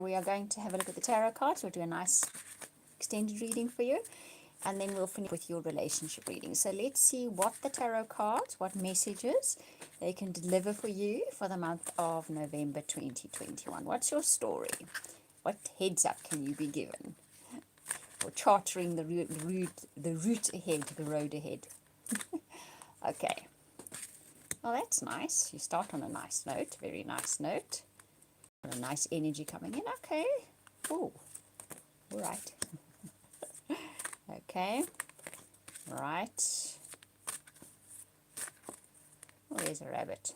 We are going to have a look at the tarot cards. We'll do a nice extended reading for you, and then we'll finish with your relationship reading. So let's see what the tarot cards, what messages they can deliver for you for the month of November 2021. What's your story? What heads up can you be given? Or chartering the route ahead, the road ahead. Okay. Well, that's nice. You start on a nice note, very nice note. A nice energy coming in. Okay. Oh, all right. Okay. Right. Oh, there's a rabbit.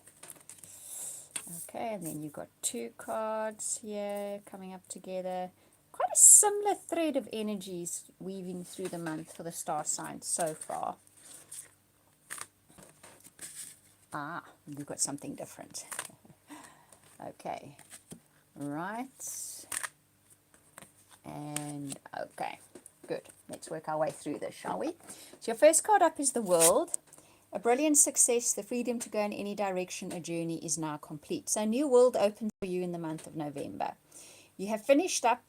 Okay, and then you've got two cards here coming up together. Quite a similar thread of energies weaving through the month for the star signs so far. Ah, we've got something different. Okay. Right. And okay. Good. Let's work our way through this, shall we? So your first card up is the World. A brilliant success, the freedom to go in any direction, a journey is now complete. So a new world opens for you in the month of November. You have finished up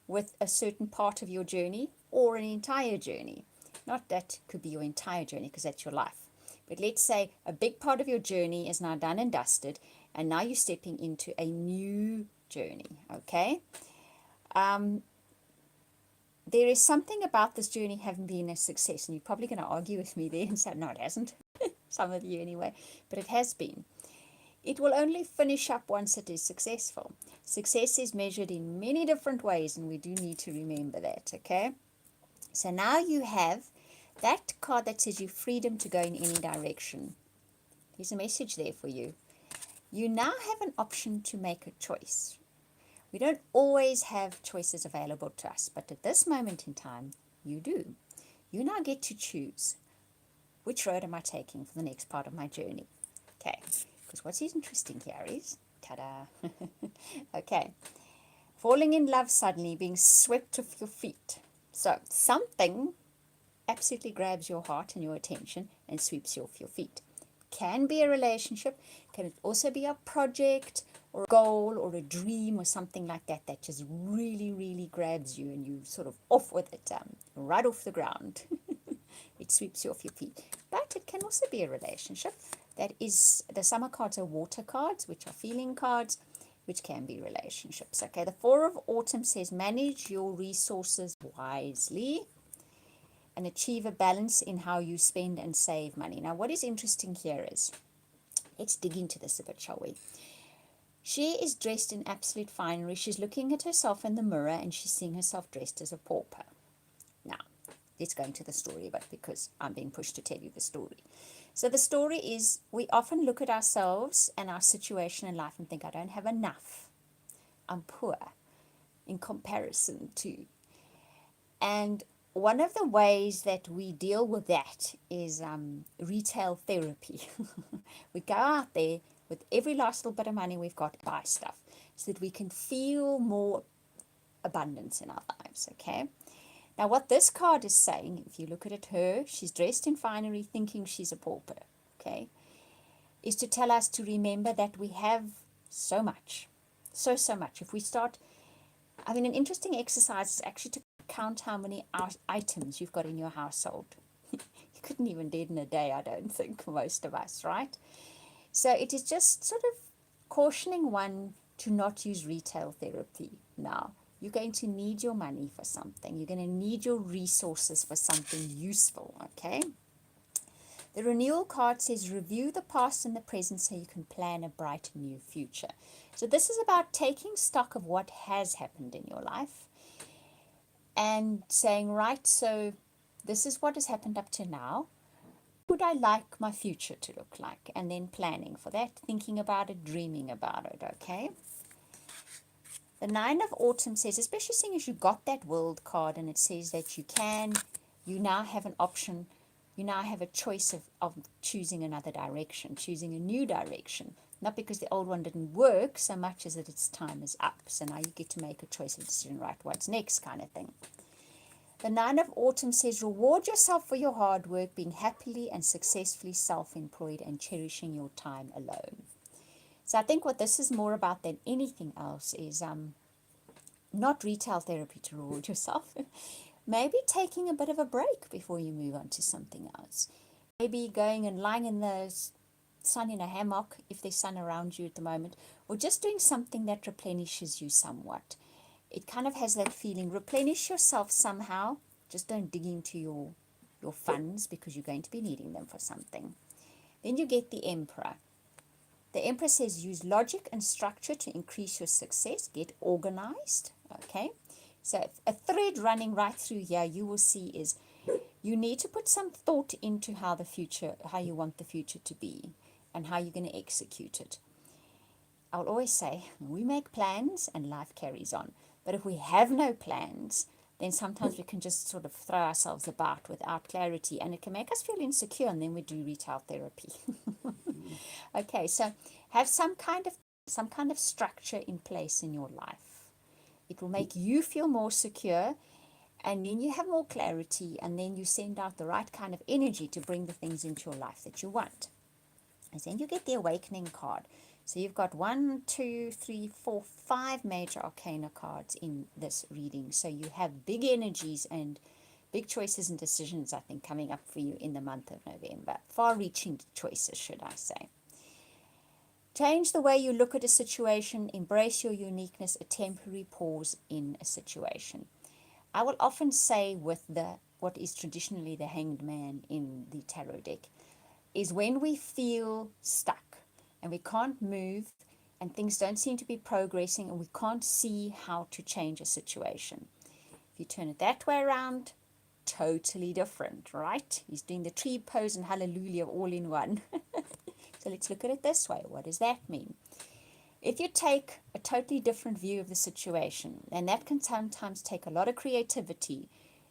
with a certain part of your journey or an entire journey. Not that could be your entire journey because that's your life. But let's say a big part of your journey is now done and dusted, and now you're stepping into a new journey, okay? There is something about this journey having been a success, and you're probably going to argue with me there and say, no, it hasn't. Some of you anyway, but it has been. It will only finish up once it is successful. Success is measured in many different ways, and we do need to remember that, okay? So now you have that card that says you freedom to go in any direction. There's a message there for you. You now have an option to make a choice. We don't always have choices available to us, but at this moment in time, you do. You now get to choose, which road am I taking for the next part of my journey? Okay, because what's interesting here is, ta-da, okay, falling in love suddenly, being swept off your feet. So something absolutely grabs your heart and your attention and sweeps you off your feet. Can be a relationship, can also be a project or a goal or a dream or something like that that just really, really grabs you and you sort of off with it, right off the ground. It sweeps you off your feet. But it can also be a relationship. That is, the summer cards are water cards, which are feeling cards, which can be relationships. Okay, the Four of Autumn says manage your resources wisely and achieve a balance in how you spend and save money. Now, what is interesting here is, let's dig into this a bit, shall we? She is dressed in absolute finery. She's looking at herself in the mirror and she's seeing herself dressed as a pauper. Now, let's go into the story, but because I'm being pushed to tell you the story. So the story is, we often look at ourselves and our situation in life and think, I don't have enough. I'm poor in comparison to. And one of the ways that we deal with that is retail therapy. We go out there with every last little bit of money we've got to buy stuff so that we can feel more abundance in our lives, okay? Now, what this card is saying, if you look at her, she's dressed in finery thinking she's a pauper, okay, is to tell us to remember that we have so much, so much. If we start, I mean, an interesting exercise is actually to count how many items you've got in your household. You couldn't even do it in a day, I don't think, most of us, right? So it is just sort of cautioning one to not use retail therapy now. You're going to need your money for something. You're going to need your resources for something useful, okay? The Renewal card says review the past and the present so you can plan a bright new future. So this is about taking stock of what has happened in your life and saying, right, so this is what has happened up to now. What would I like my future to look like? And then planning for that, thinking about it, dreaming about it, okay? The Nine of Autumn says, especially seeing as you got that World card and it says that you now have an option, you now have a choice of choosing another direction, choosing a new direction. Not because the old one didn't work so much as that its time is up. So now you get to make a choice of decision, right, what's next kind of thing. The Nine of Autumn says, reward yourself for your hard work, being happily and successfully self-employed and cherishing your time alone. So I think what this is more about than anything else is not retail therapy to reward yourself. Maybe taking a bit of a break before you move on to something else. Maybe going and lying in the sun in a hammock, if there's sun around you at the moment, or just doing something that replenishes you somewhat. It kind of has that feeling, replenish yourself somehow. Just don't dig into your funds, because you're going to be needing them for something. Then you get the Emperor. The Emperor says use logic and structure to increase your success. Get organized. Okay. So a thread running right through here you will see is you need to put some thought into how you want the future to be and how you're going to execute it. I'll always say we make plans and life carries on. But if we have no plans, then sometimes we can just sort of throw ourselves about without clarity, and it can make us feel insecure, and then we do retail therapy. Okay, so have some kind of structure in place in your life. It will make you feel more secure, and then you have more clarity, and then you send out the right kind of energy to bring the things into your life that you want. And then you get the Awakening card. So you've got 1, 2, 3, 4, 5 major arcana cards in this reading. So you have big energies and big choices and decisions, I think, coming up for you in the month of November. Far-reaching choices, should I say. Change the way you look at a situation. Embrace your uniqueness. A temporary pause in a situation. I will often say with what is traditionally the Hanged Man in the tarot deck, is when we feel stuck and we can't move and things don't seem to be progressing and we can't see how to change a situation. If you turn it that way around, totally different, right? He's doing the tree pose and hallelujah all in one. So let's look at it this way. What does that mean? If you take a totally different view of the situation, and that can sometimes take a lot of creativity,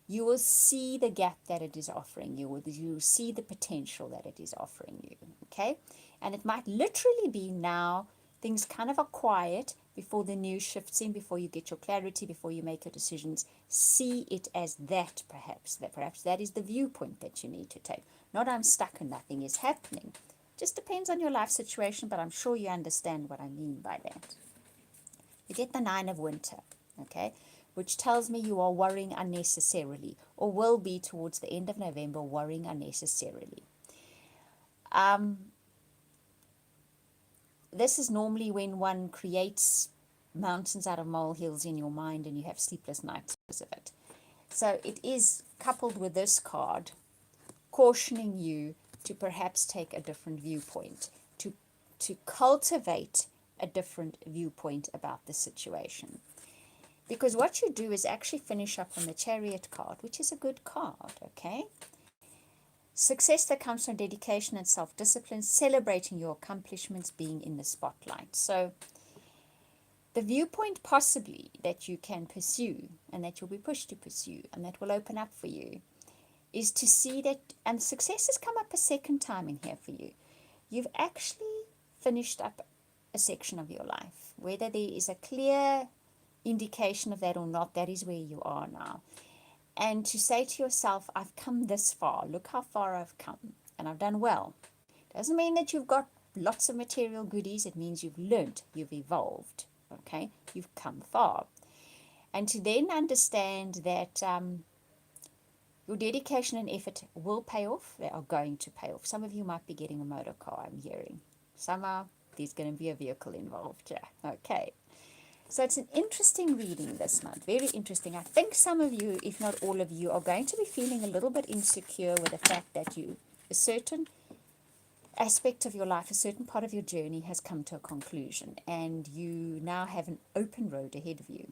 you will see the gap that it is offering you. You will see the potential that it is offering you, okay? And it might literally be now things kind of are quiet before the news shifts in, before you get your clarity, before you make your decisions. See it as that, perhaps that is the viewpoint that you need to take. Not I'm stuck and nothing is happening. Just depends on your life situation, but I'm sure you understand what I mean by that. You get the 9 of Winter, okay? Which tells me you are worrying unnecessarily, or will be towards the end of November, worrying unnecessarily. This is normally when one creates mountains out of molehills in your mind and you have sleepless nights because of it. So it is coupled with this card, cautioning you to perhaps take a different viewpoint, to cultivate a different viewpoint about the situation. Because what you do is actually finish up on the Chariot card, which is a good card, okay? Success that comes from dedication and self-discipline, celebrating your accomplishments, being in the spotlight. So the viewpoint possibly that you can pursue and that you'll be pushed to pursue and that will open up for you is to see that, and success has come up a second time in here for you. You've actually finished up a section of your life. Whether there is a clear indication of that or not, that is where you are now. And to say to yourself, I've come this far, look how far I've come, and I've done well. Doesn't mean that you've got lots of material goodies. It means you've learned, you've evolved, okay? You've come far. And to then understand that your dedication and effort will pay off. They are going to pay off. Some of you might be getting a motor car, I'm hearing. Somehow there's going to be a vehicle involved, yeah, okay. So it's an interesting reading this month, very interesting. I think some of you, if not all of you, are going to be feeling a little bit insecure with the fact that a certain aspect of your life, a certain part of your journey has come to a conclusion, and you now have an open road ahead of you.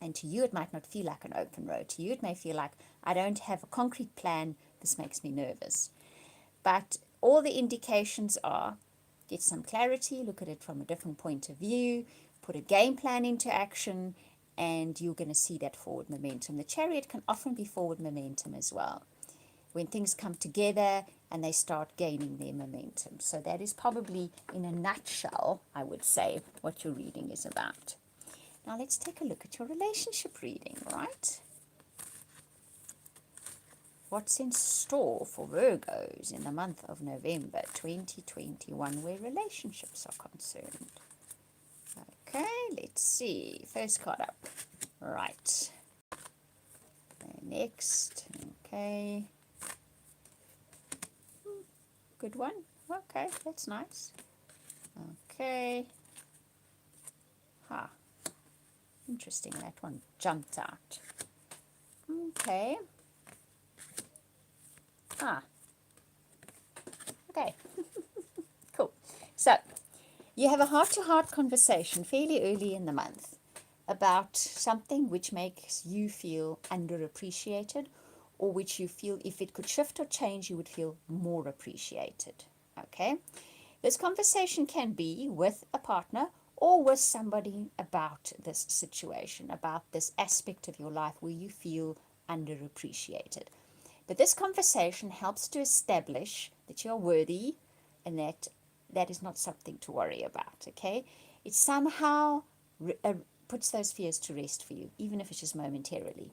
And to you, it might not feel like an open road. To you, it may feel like, I don't have a concrete plan. This makes me nervous. But all the indications are, get some clarity, look at it from a different point of view, put a game plan into action, and you're going to see that forward momentum. The Chariot can often be forward momentum as well, when things come together and they start gaining their momentum. So that is probably, in a nutshell, I would say, what your reading is about. Now let's take a look at your relationship reading, right? What's in store for Virgos in the month of November 2021, where relationships are concerned? Okay, let's see. First card up. Right. Next. Okay. Good one. Okay, that's nice. Okay. Interesting, that one jumped out. Okay. Okay. Cool. So, you have a heart-to-heart conversation fairly early in the month about something which makes you feel underappreciated, or which you feel if it could shift or change, you would feel more appreciated. Okay? This conversation can be with a partner or with somebody about this situation, about this aspect of your life where you feel underappreciated. But this conversation helps to establish that you're worthy and that is not something to worry about, okay? It somehow puts those fears to rest for you, even if it's just momentarily.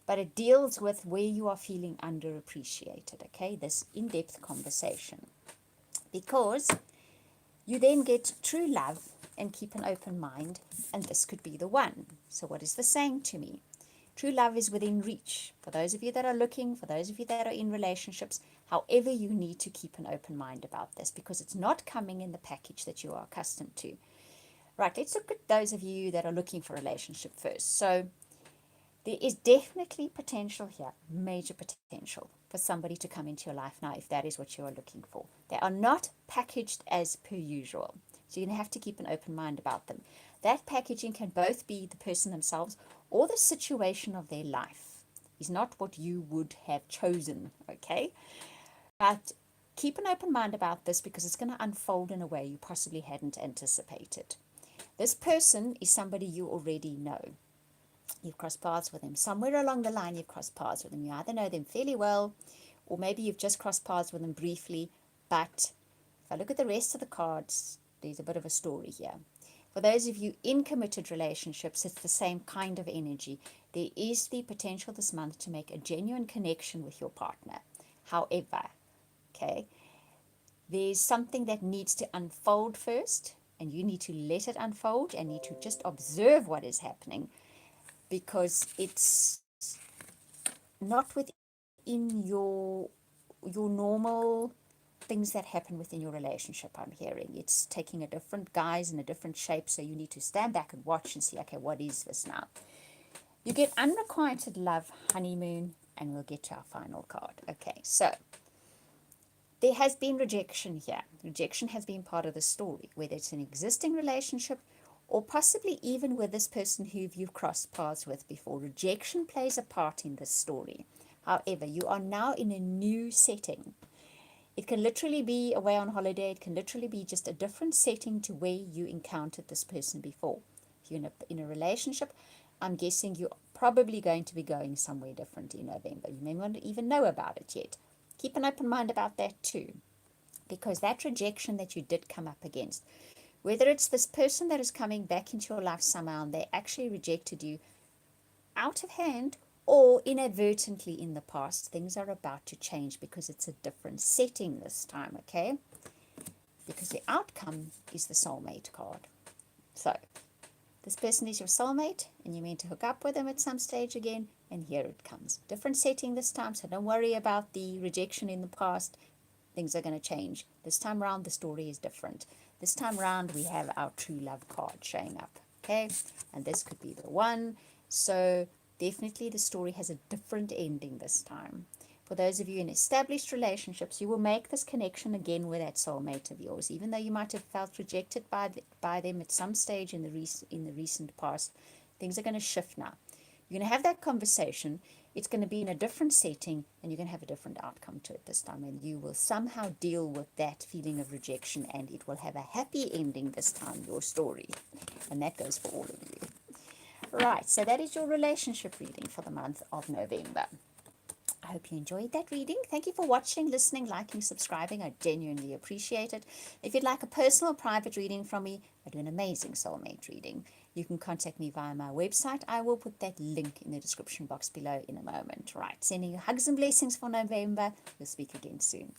But it deals with where you are feeling underappreciated, okay? This in-depth conversation. Because you then get true love and keep an open mind, and this could be the one. So what is this saying to me? True love is within reach. For those of you that are looking, for those of you that are in relationships, however, you need to keep an open mind about this because it's not coming in the package that you are accustomed to. Right, let's look at those of you that are looking for a relationship first. So there is definitely potential here, major potential for somebody to come into your life now if that is what you are looking for. They are not packaged as per usual. So you're going to have to keep an open mind about them. That packaging can both be the person themselves or the situation of their life. Is not what you would have chosen, okay? But keep an open mind about this because it's going to unfold in a way you possibly hadn't anticipated. This person is somebody you already know. You've crossed paths with them. Somewhere along the line, you've crossed paths with them. You either know them fairly well, or maybe you've just crossed paths with them briefly. But if I look at the rest of the cards, there's a bit of a story here. For those of you in committed relationships, it's the same kind of energy. There is the potential this month to make a genuine connection with your partner. However, okay, there's something that needs to unfold first, and you need to let it unfold and need to just observe what is happening, because it's not within your normal things that happen within your relationship. I'm hearing it's taking a different guise and a different shape, so you need to stand back and watch and see, okay, what is this now? You get unrequited love, honeymoon, and we'll get to our final card. Okay, so there has been rejection here. Rejection has been part of the story, whether it's an existing relationship or possibly even with this person who you've crossed paths with before. Rejection plays a part in this story. However, you are now in a new setting. It can literally be away on holiday. It can literally be just a different setting to where you encountered this person before. If you're in a relationship, I'm guessing you're probably going to be going somewhere different in November. You may not even know about it yet. Keep an open mind about that too, because that rejection that you did come up against, whether it's this person that is coming back into your life somehow and they actually rejected you out of hand or inadvertently in the past, things are about to change because it's a different setting this time, okay? Because the outcome is the soulmate card. So this person is your soulmate and you're meant to hook up with them at some stage again, and here it comes. Different setting this time, so don't worry about the rejection in the past. Things are going to change. This time around, the story is different. This time around, we have our true love card showing up, okay? And this could be the one. So definitely the story has a different ending this time. For those of you in established relationships, you will make this connection again with that soulmate of yours, even though you might have felt rejected by them at some stage in the recent past. Things are going to shift now. You're going to have that conversation. It's going to be in a different setting, and you're going to have a different outcome to it this time, and you will somehow deal with that feeling of rejection, and it will have a happy ending this time, your story. And that goes for all of you. Right, so that is your relationship reading for the month of November. I hope you enjoyed that reading. Thank you for watching, listening, liking, subscribing. I genuinely appreciate it. If you'd like a personal private reading from me, I do an amazing soulmate reading. You can contact me via my website. I will put that link in the description box below in a moment. Right, sending you hugs and blessings for November. We'll speak again soon.